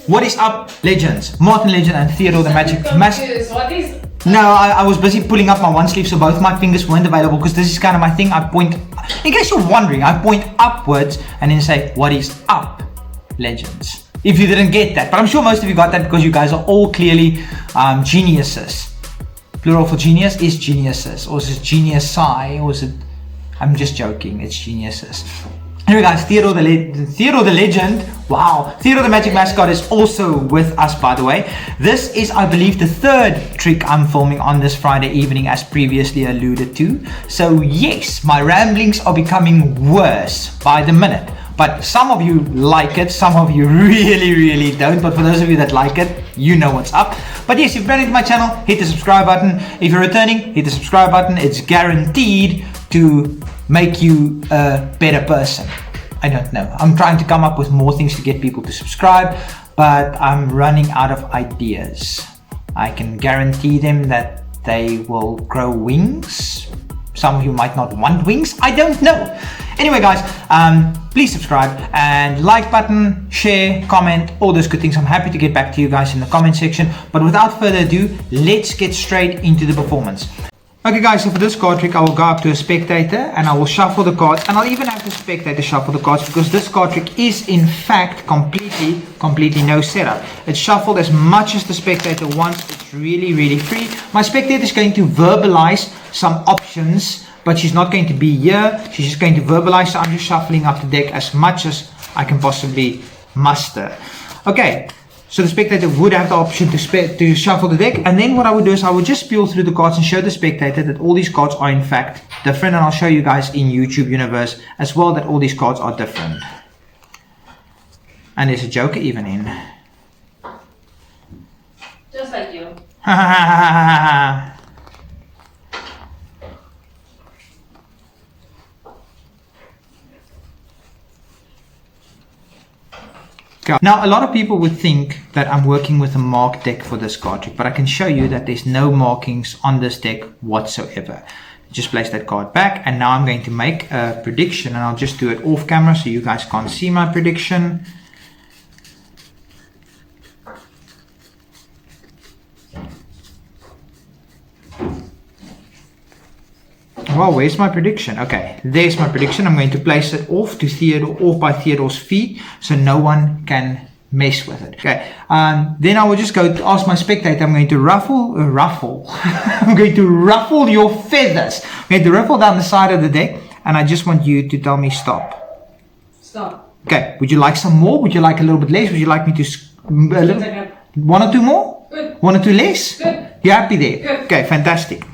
What is up, legends? Martin Legend and Theodore the Magic Mask. What is? No, I was busy pulling up my one sleeve, so both my fingers weren't available because this is kind of my thing. I point, in case you're wondering, I point upwards and then say, what is up, legends? If you didn't get that, but I'm sure most of you got that because you guys are all clearly geniuses. Plural for genius is geniuses, or is it geniusi, or is it, I'm just joking, it's geniuses. Anyway guys, Theodore the Legend, wow, Theodore the Magic Mascot is also with us, by the way. This is, I believe, the third trick I'm filming on this Friday evening, as previously alluded to. So yes, my ramblings are becoming worse by the minute. But some of you like it, some of you really don't. But for those of you that like it, you know what's up. But yes, if you're brand new to my channel, hit the subscribe button. If you're returning, hit the subscribe button. It's guaranteed to make you a better person. I don't know. I'm trying to come up with more things to get people to subscribe, but I'm running out of ideas. I can guarantee them that they will grow wings. Some of you might not want wings. I don't know. Anyway guys, please subscribe and like button, share, comment, all those good things. I'm happy to get back to you guys in the comment section. But without further ado, let's get straight into the performance. Okay guys, so for this card trick I will go up to a spectator and I will shuffle the cards, and I'll even have the spectator shuffle the cards because this card trick is in fact completely no setup. It's shuffled as much as the spectator wants. It's really free. My spectator is going to verbalize some options, but she's not going to be here. She's just going to verbalize, so I'm just shuffling up the deck as much as I can possibly muster. Okay. So the spectator would have the option to shuffle the deck, and then what I would do is I would just peel through the cards and show the spectator that all these cards are in fact different, and I'll show you guys in YouTube universe as well that all these cards are different. And there's a joker even in. Just like you. Now a lot of people would think that I'm working with a marked deck for this card trick, but I can show you that there's no markings on this deck whatsoever. Just place that card back, and now I'm going to make a prediction, and I'll just do it off camera so you guys can't see my prediction. Well, where's my prediction? Okay, there's my prediction. I'm going to place it off to Theodore, off by Theodore's feet, so no one can mess with it. Okay, then I will just go to ask my spectator. I'm going to ruffle. I'm going to ruffle your feathers. I'm going to ruffle down the side of the deck, and I just want you to tell me stop. Stop. Okay, would you like some more? Would you like a little bit less? Would you like me to one or two more? Good. One or two less? Good. You happy there? Good. Okay, fantastic.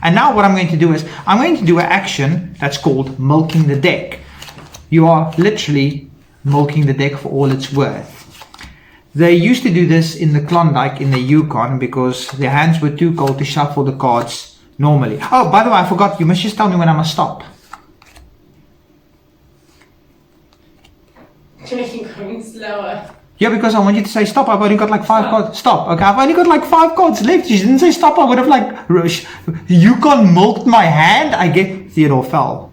And now what I'm going to do is, I'm going to do an action that's called milking the deck. You are literally milking the deck for all it's worth. They used to do this in the Klondike in the Yukon because their hands were too cold to shuffle the cards normally. Oh, by the way, I forgot, you must just tell me when I must stop. You're going slower. Yeah, because I want you to say stop. I've only got like 5 cards. Stop. Okay, I've only got like 5 cards left. You didn't say stop. I would have like, Yukon milked my hand. I get Theodore fell.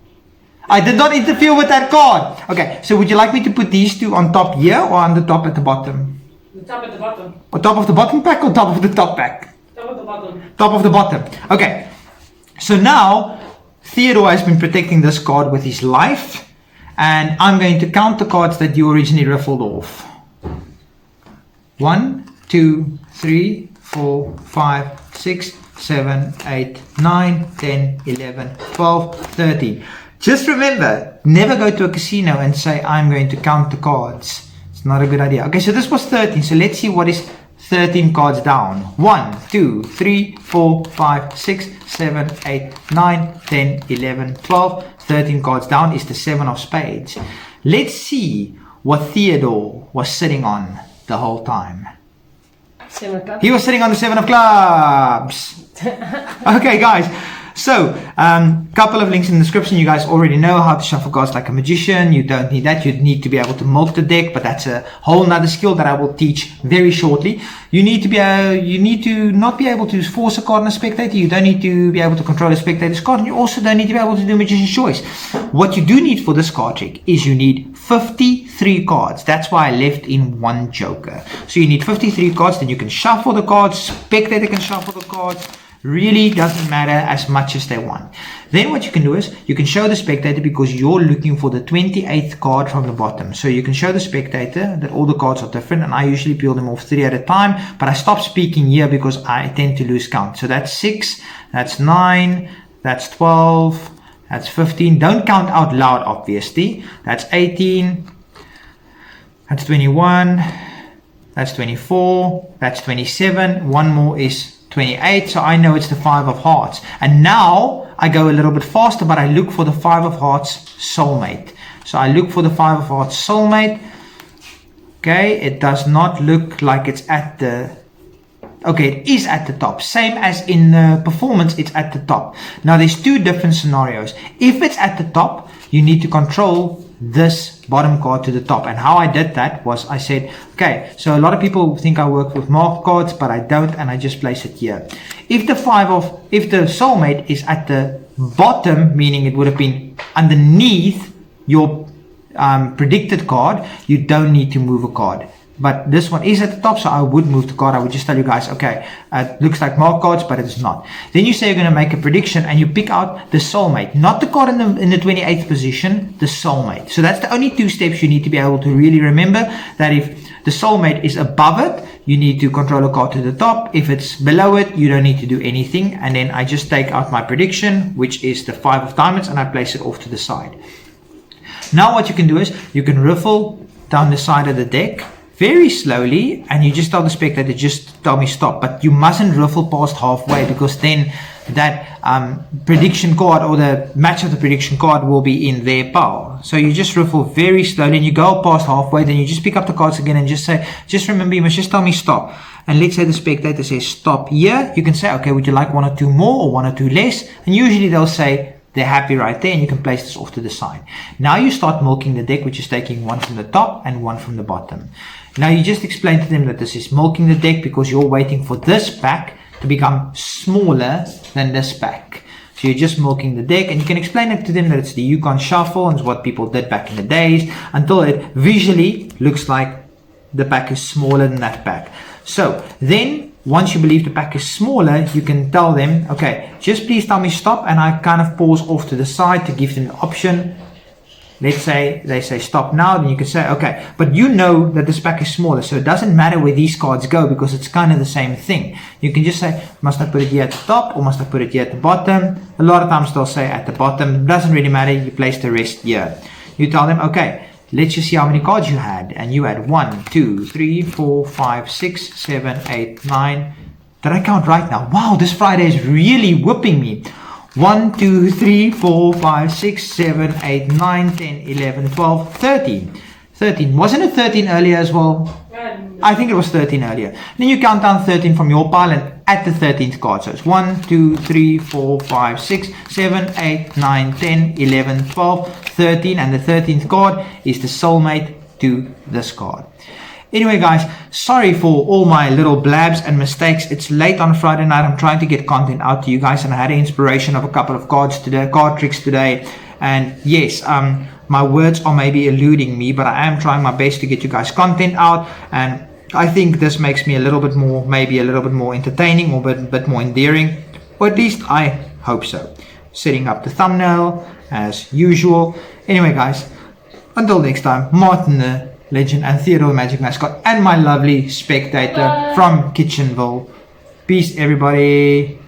I did not interfere with that card. Okay, so would you like me to put these two on top here or on the top at the bottom? The top at the bottom. On top of the bottom pack or top of the top pack? Top at the bottom. Top of the bottom. Okay, so now Theodore has been protecting this card with his life, and I'm going to count the cards that you originally riffled off. 1, 2, 3, 4, 5, 6, 7, 8, 9, 10, 11, 12, 13. Just remember, never go to a casino and say, I'm going to count the cards. It's not a good idea. Okay, so this was 13. So let's see what is 13 cards down. 1, 2, 3, 4, 5, 6, 7, 8, 9, 10, 11, 12. 13 cards down is the 7 of spades. Let's see what Theodore was sitting on the whole time. He was sitting on the 7 of clubs. Okay guys, so couple of links in the description. You guys already know how to shuffle cards like a magician. You don't need that. You need to be able to milk the deck, but that's a whole nother skill that I will teach very shortly. You need to not be able to force a card on a spectator. You don't need to be able to control a spectator's card, and you also don't need to be able to do magician's choice. What you do need for this card trick is you need 53 cards. That's why I left in one joker. So you need 53 cards, then you can shuffle the cards, spectator can shuffle the cards. Really doesn't matter as much as they want. Then what you can do is you can show the spectator, because you're looking for the 28th card from the bottom. So you can show the spectator that all the cards are different, and I usually peel them off 3 at a time, but I stop speaking here because I tend to lose count. So that's 6, that's 9, that's 12, that's 15. Don't count out loud, obviously. That's 18, that's 21, that's 24, that's 27. One more is 28, so I know it's the 5 of hearts. And now I go a little bit faster, but I look for the 5 of hearts soulmate. So I look for the 5 of hearts soulmate. Okay, it does not look like it's at the... Okay, it is at the top. Same as in performance, it's at the top. Now there's 2 different scenarios. If it's at the top, you need to control this bottom card to the top. And how I did that was I said, okay, so a lot of people think I work with marked cards, but I don't, and I just place it here. If the soulmate is at the bottom, meaning it would have been underneath your predicted card, you don't need to move a card. But this one is at the top, so I would move the card. I would just tell you guys, okay, it looks like marked cards, but it is not. Then you say you're going to make a prediction, and you pick out the soulmate, not the card in the 28th position, the soulmate. So that's the only 2 steps you need to be able to really remember, that if the soulmate is above it, you need to control a card to the top. If it's below it, you don't need to do anything. And then I just take out my prediction, which is the 5 of diamonds, and I place it off to the side. Now what you can do is you can riffle down the side of the deck very slowly, and you just tell the spectator, just tell me stop, but you mustn't riffle past halfway, because then that prediction card, or the match of the prediction card, will be in their pile. So you just riffle very slowly, and you go past halfway, then you just pick up the cards again and just say, just remember, you must just tell me stop. And let's say the spectator says stop here, you can say, okay, would you like 1 or 2 more, or 1 or 2 less? And usually they'll say they're happy right there, and you can place this off to the side. Now you start milking the deck, which is taking 1 from the top and 1 from the bottom. Now you just explain to them that this is milking the deck because you're waiting for this pack to become smaller than this pack. So you're just milking the deck, and you can explain it to them that it's the Yukon Shuffle, and it's what people did back in the days, until it visually looks like the pack is smaller than that pack. So then, once you believe the pack is smaller, you can tell them, okay, just please tell me stop, and I kind of pause off to the side to give them the option. Let's say they say stop now, then you can say, okay, but you know that this pack is smaller, so it doesn't matter where these cards go, because it's kind of the same thing. You can just say, must I put it here at the top, or must I put it here at the bottom? A lot of times they'll say at the bottom. It doesn't really matter, you place the rest here. You tell them, okay, let's just see how many cards you had. And you had 1, 2, 3, 4, 5, 6, 7, 8, 9. Did I count right now? Wow, this Friday is really whipping me. 1, 2, 3, 4, 5, 6, 7, 8, 9, 10, 11, 12, 13. 13. Wasn't it 13 earlier as well? I think it was 13 earlier. Then you count down 13 from your pile and at the 13th card. So it's 1, 2, 3, 4, 5, 6, 7, 8, 9, 10, 11, 12, 13. And the 13th card is the soulmate to this card. Anyway guys, sorry for all my little blabs and mistakes. It's late on Friday night. I'm trying to get content out to you guys, and I had an inspiration of a couple of cards today, card tricks today. And yes, my words are maybe eluding me, but I am trying my best to get you guys content out. And I think this makes me a little bit more, maybe a little bit more entertaining, or a bit more endearing. Or at least I hope so. Setting up the thumbnail as usual. Anyway guys, until next time, Martin the Legend and Theodore the Magic Mascot, and my lovely spectator from Kitchenville. Peace everybody.